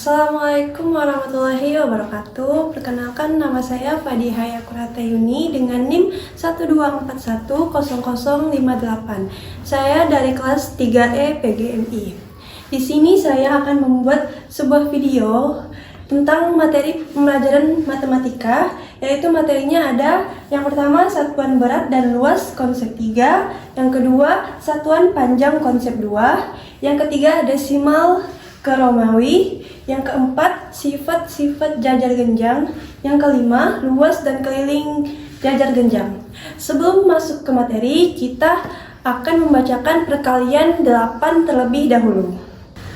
Assalamualaikum warahmatullahi wabarakatuh. Perkenalkan, nama saya Fadihah Yakuratayuni dengan NIM 12410058. Saya dari kelas 3E PGMI. Di sini saya akan membuat sebuah video tentang materi pembelajaran matematika, yaitu materinya ada yang pertama satuan berat dan luas konsep 3, yang kedua satuan panjang konsep 2, yang ketiga desimal ke Romawi, yang keempat sifat-sifat jajar genjang, yang kelima luas dan keliling jajar genjang. Sebelum masuk ke materi, kita akan membacakan perkalian 8 terlebih dahulu.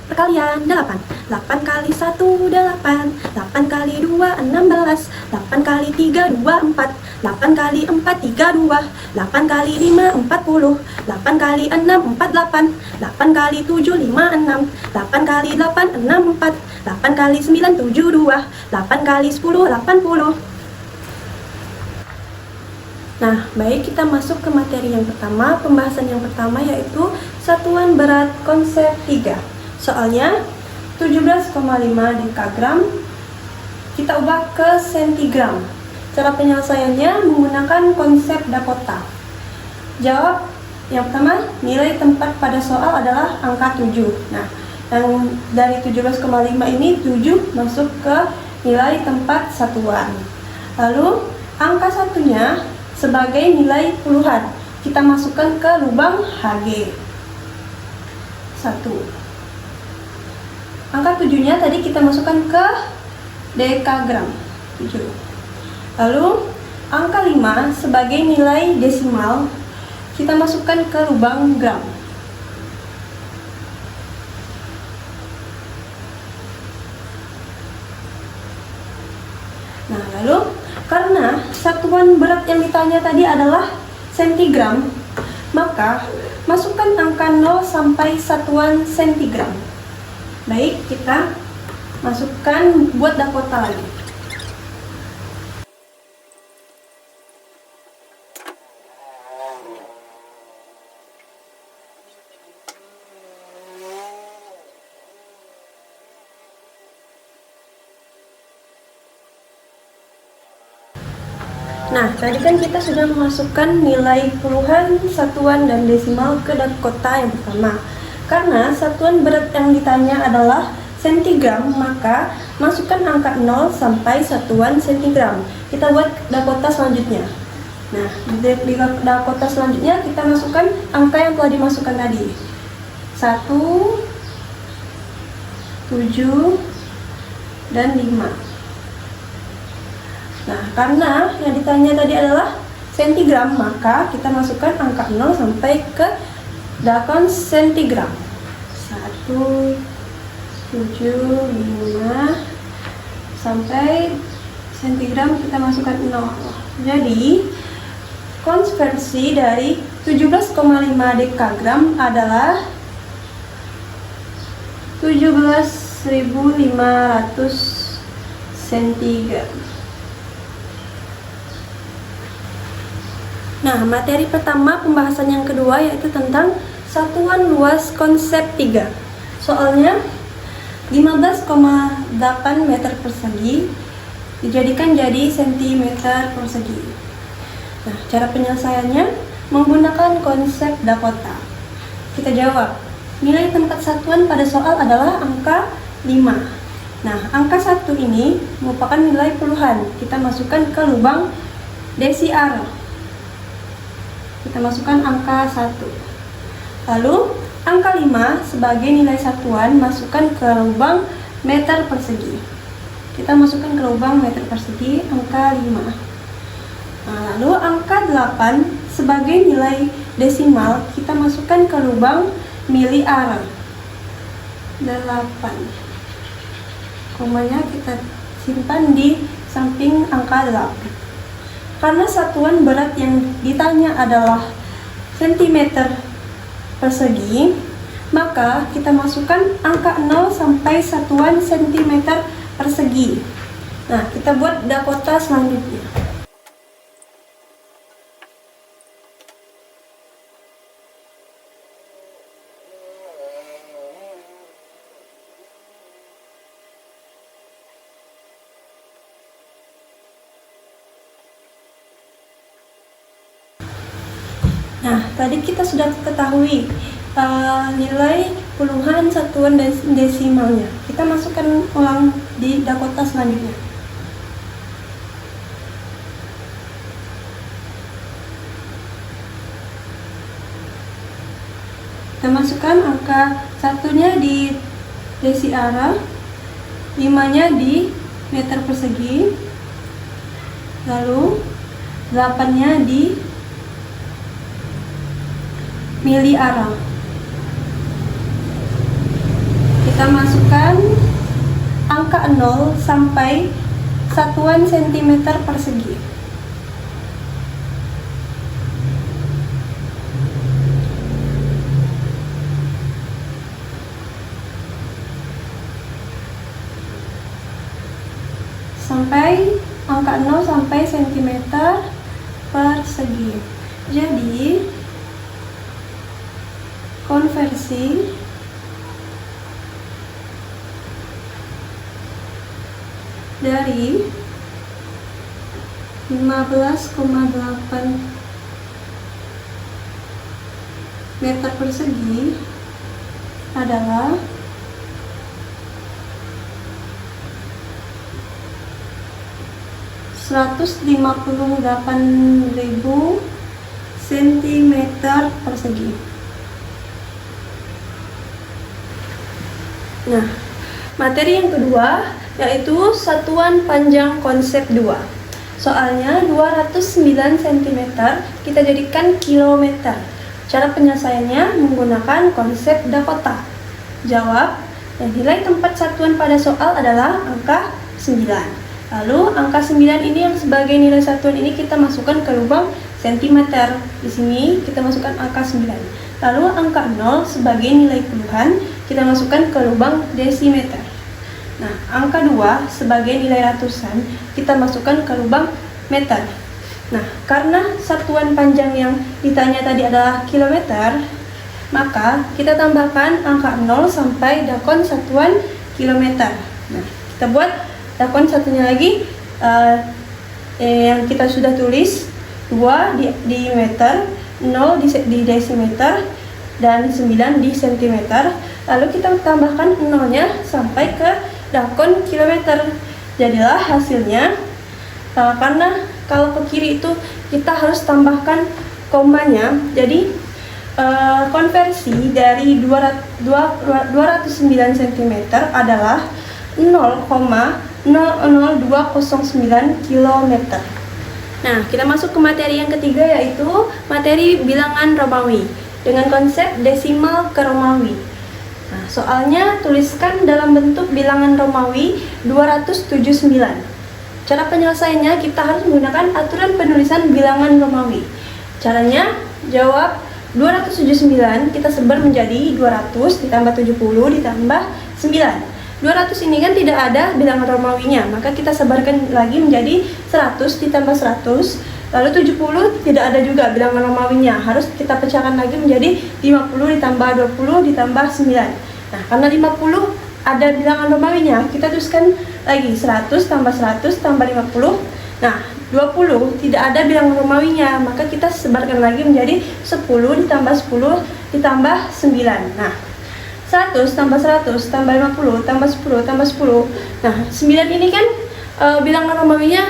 Perkalian 8. 8 kali 1 8, 8 kali 2 16, 8 kali 3 2 4, 8 kali 4 3 2, 8 kali 5 40, 8 kali 6 4 8, 8 kali 7 5 6, 8 kali 8 6 4, 8 kali 9 7 2, 8 kali 10 80. Nah, baik, kita masuk ke materi yang pertama. Pembahasan yang pertama yaitu satuan berat konsep 3. Soalnya 17,5 dekagram kita ubah ke sentigram. Cara penyelesaiannya menggunakan konsep Dakota. Jawab yang pertama, nilai tempat pada soal adalah angka 7. Nah, yang dari 17,5 ini 7 masuk ke nilai tempat satuan. Lalu angka satunya sebagai nilai puluhan kita masukkan ke lubang Hg 1. Angka 7-nya tadi kita masukkan ke dekagram 7. Lalu angka 5 sebagai nilai desimal kita masukkan ke lubang gram. Nah, lalu karena satuan berat yang ditanya tadi adalah sentigram, maka masukkan angka 0 sampai satuan sentigram. Baik, kita masukkan buat Dakota lagi. Nah, tadi kan kita sudah memasukkan nilai puluhan, satuan, dan desimal ke Dakota yang pertama. Karena satuan berat yang ditanya adalah sentigram, maka masukkan angka 0 sampai satuan sentigram. Kita buat Dakota selanjutnya. Nah, di Dakota selanjutnya kita masukkan angka yang telah dimasukkan tadi. 1, 7, dan 5. Nah, karena yang ditanya tadi adalah sentigram, maka kita masukkan angka 0 sampai ke dakon sentigram. 1, 7, 5 sampai sentigram kita masukkan 0. Jadi konversi dari 17,5 dekagram adalah 17.500 centigram. Nah, materi pertama pembahasan yang kedua yaitu tentang satuan luas konsep 3. Soalnya 15,8 meter persegi dijadikan jadi sentimeter persegi. Nah, cara penyelesaiannya menggunakan konsep Dakota. Kita jawab, nilai tempat satuan pada soal adalah angka 5. Nah, angka 1 ini merupakan nilai puluhan. Kita masukkan ke lubang desiar. Kita masukkan angka 1. Lalu angka 5 sebagai nilai satuan masukkan ke lubang meter persegi. Kita masukkan ke lubang meter persegi angka 5. Nah, lalu angka 8 sebagai nilai desimal kita masukkan ke lubang miliar. 8. Komanya kita simpan di samping angka 8. Karena satuan berat yang ditanya adalah sentimeter persegi, maka kita masukkan angka 0 sampai satuan sentimeter persegi. Nah, kita buat Dakota selanjutnya. Nah, tadi kita sudah ketahui nilai puluhan, satuan, dan desimalnya. Kita masukkan ulang di Dakota selanjutnya. Kita masukkan angka satunya di desiara, 5-nya di meter persegi, lalu 8-nya di miliara. Kita masukkan angka 0 sampai satuan sentimeter persegi. Sampai angka 0 sampai sentimeter persegi. Jadi konversi dari 15,8 meter persegi adalah 158.000 cm persegi. Nah, materi yang kedua yaitu satuan panjang konsep 2. Soalnya 209 cm kita jadikan kilometer. Cara penyelesaiannya menggunakan konsep Dakota. Jawab, dan nilai tempat satuan pada soal adalah angka 9. Lalu angka 9 ini yang sebagai nilai satuan ini kita masukkan ke lubang sentimeter. Di sini kita masukkan angka 9. Lalu angka 0 sebagai nilai puluhan kita masukkan ke lubang desimeter. Nah, angka 2 sebagai nilai ratusan kita masukkan ke lubang meter. Nah, karena satuan panjang yang ditanya tadi adalah kilometer, maka kita tambahkan angka 0 sampai dakon satuan kilometer. Nah, kita buat dakon satunya lagi yang kita sudah tulis, 2 di meter, 0 di desimeter, dan 9 di sentimeter. Lalu kita tambahkan 0-nya sampai ke dakon kilometer. Jadilah hasilnya, karena kalau ke kiri itu kita harus tambahkan komanya, jadi konversi dari 209 cm adalah 0,00209 km. Nah, kita masuk ke materi yang ketiga, yaitu materi bilangan Romawi dengan konsep desimal ke Romawi. Nah, soalnya tuliskan dalam bentuk bilangan Romawi 279. Cara penyelesaiannya kita harus menggunakan aturan penulisan bilangan Romawi. Caranya, jawab 279 kita sebar menjadi 200 ditambah 70 ditambah 9. 200 ini kan tidak ada bilangan Romawinya, maka kita sebarkan lagi menjadi 100 ditambah 100. Lalu 70 tidak ada juga bilangan Romawinya, harus kita pecahkan lagi menjadi 50 ditambah 20 ditambah 9. Nah, karena 50 ada bilangan Romawinya, kita tuliskan lagi 100 tambah 100 tambah 50. Nah, 20 tidak ada bilangan Romawinya, maka kita sebarkan lagi menjadi 10 ditambah 10 ditambah 9. Nah, 100 tambah 100 tambah 50 tambah 10 tambah 10. Nah, 9 ini kan bilangan Romawinya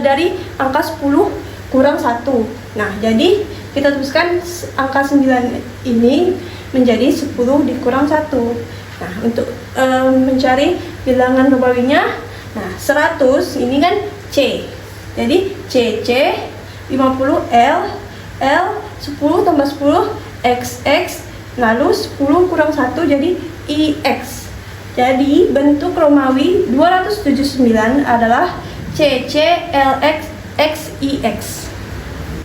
dari angka 10 kurang 1. Nah, jadi kita tuliskan angka 9 ini menjadi 10 dikurang 1. Nah, untuk mencari bilangan Romawinya, nah 100 ini kan C. Jadi C 50 L 10 tambah 10 XX, lalu 10 kurang 1 jadi IX. Jadi bentuk Romawi 279 adalah CC LX XIX.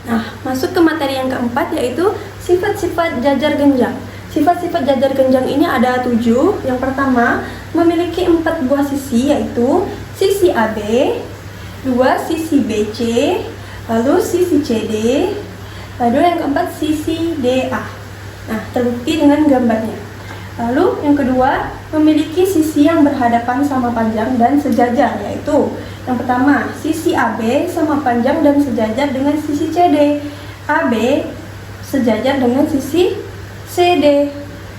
Nah, masuk ke materi yang keempat, yaitu sifat-sifat jajar genjang. Sifat-sifat jajar genjang ini ada 7. Yang pertama, memiliki 4 buah sisi, yaitu sisi AB, 2 sisi BC, lalu sisi CD, lalu yang keempat sisi DA. Nah, terbukti dengan gambarnya. Lalu yang kedua, memiliki sisi yang berhadapan sama panjang dan sejajar, yaitu yang pertama, sisi AB sama panjang dan sejajar dengan sisi CD. AB sejajar dengan sisi CD,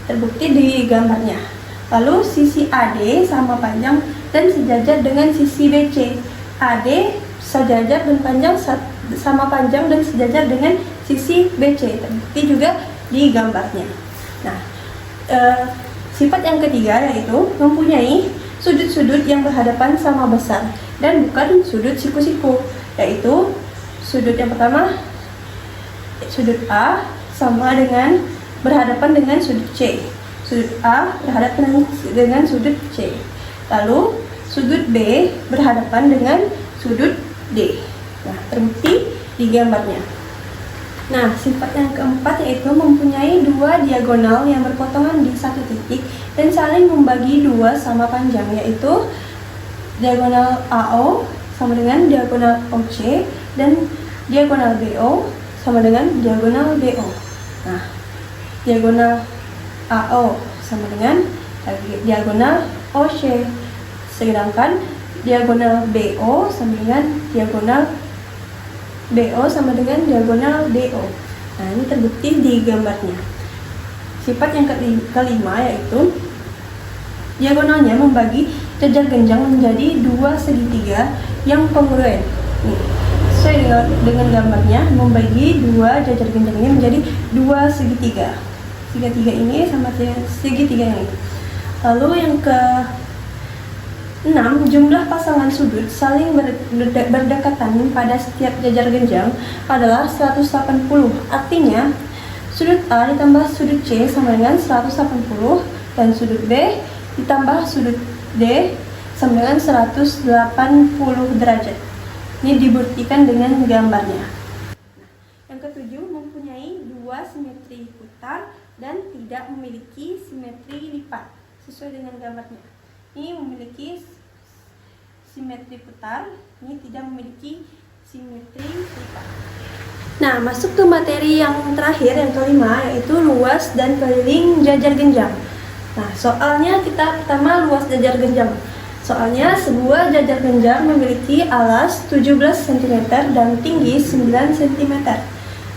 terbukti di gambarnya. Lalu sisi AD sama panjang dan sejajar dengan sisi BC. AD sejajar dan panjang sama panjang dan sejajar dengan sisi BC, terbukti juga di gambarnya. Nah, sifat yang ketiga yaitu mempunyai sudut-sudut yang berhadapan sama besar dan bukan sudut siku-siku, yaitu sudut yang pertama, sudut A sama dengan berhadapan dengan sudut C. Sudut A berhadapan dengan sudut C. Lalu sudut B berhadapan dengan sudut D. Nah, terbukti di gambarnya. Nah, sifat yang keempat yaitu mempunyai dua diagonal yang berpotongan di satu titik dan saling membagi dua sama panjang, yaitu diagonal AO sama dengan diagonal OC dan diagonal BO sama dengan diagonal BO. Nah, diagonal AO sama dengan diagonal OC, sedangkan diagonal BO sama dengan diagonal BO sama dengan diagonal DO. Nah, ini terbukti di gambarnya. Sifat yang kelima yaitu diagonalnya membagi jajar genjang menjadi dua segitiga yang kongruen. Sesuai dengan gambarnya, membagi dua jajar genjang ini menjadi dua segitiga. Segitiga ini sama segitiga yang ini. Lalu yang ke-6, jumlah pasangan sudut saling berdekatan pada setiap jajar genjang adalah 180. Artinya, sudut A ditambah sudut C sama dengan 180 dan sudut B ditambah sudut D sama dengan 180 derajat. Ini dibuktikan dengan gambarnya. Yang ke-7, mempunyai dua simetri putar dan tidak memiliki simetri lipat. Sesuai dengan gambarnya. Ini memiliki simetri putar, ini tidak memiliki simetri lipat. Nah, masuk ke materi yang terakhir, yang kelima, yaitu luas dan keliling jajar genjang. Nah, soalnya kita pertama luas jajar genjang. Soalnya sebuah jajar genjang memiliki alas 17 cm dan tinggi 9 cm.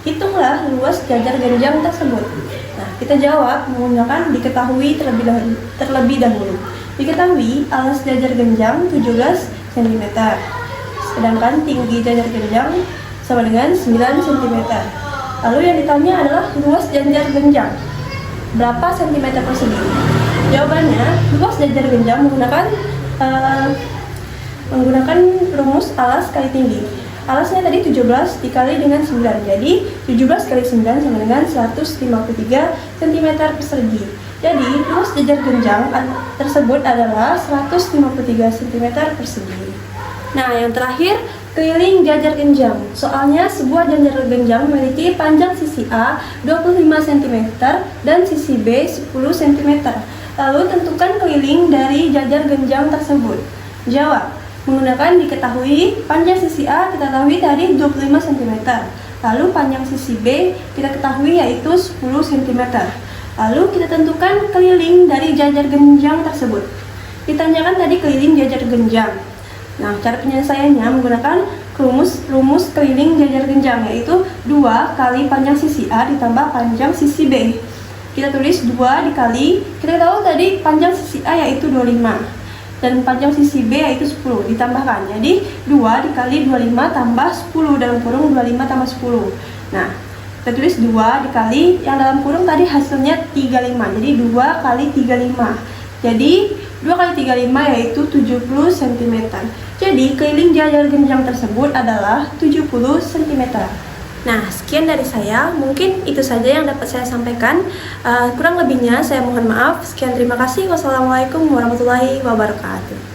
Hitunglah luas jajar genjang tersebut. Nah, kita jawab menggunakan diketahui terlebih dahulu. Diketahui alas jajar genjang 17 cm, sedangkan tinggi jajar genjang sama dengan 9 cm. Lalu yang ditanya adalah luas jajar genjang berapa cm persegi? Jawabannya, luas jajar genjang menggunakan rumus alas kali tinggi. Alasnya tadi 17 dikali dengan 9, jadi 17 kali 9 sama dengan 153 cm persegi. Jadi, luas jajar genjang tersebut adalah 153 cm persegi. Nah, yang terakhir, keliling jajar genjang. Soalnya, sebuah jajar genjang memiliki panjang sisi A 25 cm dan sisi B 10 cm. Lalu, tentukan keliling dari jajar genjang tersebut. Jawab, menggunakan diketahui panjang sisi A kita ketahui tadi 25 cm. Lalu, panjang sisi B kita ketahui yaitu 10 cm. Lalu kita tentukan keliling dari jajar genjang tersebut. Ditanyakan tadi keliling jajar genjang. Nah, cara penyelesaiannya menggunakan rumus keliling jajar genjang, yaitu 2 kali panjang sisi A ditambah panjang sisi B. Kita tulis 2 dikali, kita tahu tadi panjang sisi A yaitu 25 dan panjang sisi B yaitu 10, ditambahkan. Jadi 2 dikali 25 tambah 10 dalam kurung 25 tambah 10. Nah, kita tulis 2 dikali yang dalam kurung tadi hasilnya 35. Jadi 2 kali 35. Jadi 2 kali 35 yaitu 70 cm. Jadi keliling jajar genjang tersebut adalah 70 cm. Nah, sekian dari saya. Mungkin itu saja yang dapat saya sampaikan. Kurang lebihnya saya mohon maaf. Sekian, terima kasih. Wassalamualaikum warahmatullahi wabarakatuh.